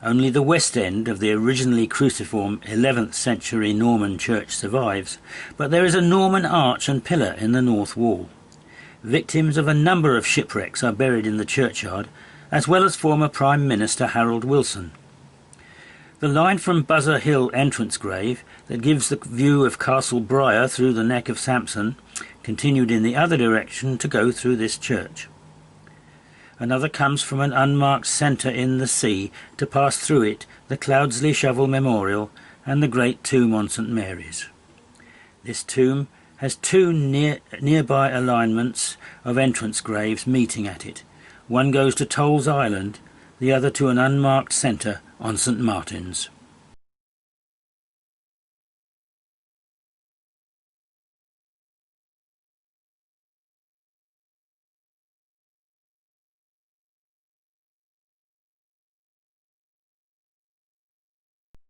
Only the west end of the originally cruciform 11th century Norman church survives, but there is a Norman arch and pillar in the north wall. Victims of a number of shipwrecks are buried in the churchyard, as well as former Prime Minister Harold Wilson. The line from Buzzer Hill entrance grave that gives the view of Castle Briar through the neck of Sampson continued in the other direction to go through this church. Another comes from an unmarked centre in the sea to pass through it the Cloudsley Shovel Memorial and the great tomb on St Mary's. This tomb has two nearby alignments of entrance graves meeting at it. One goes to Toll's Island, the other to an unmarked centre on St Martin's.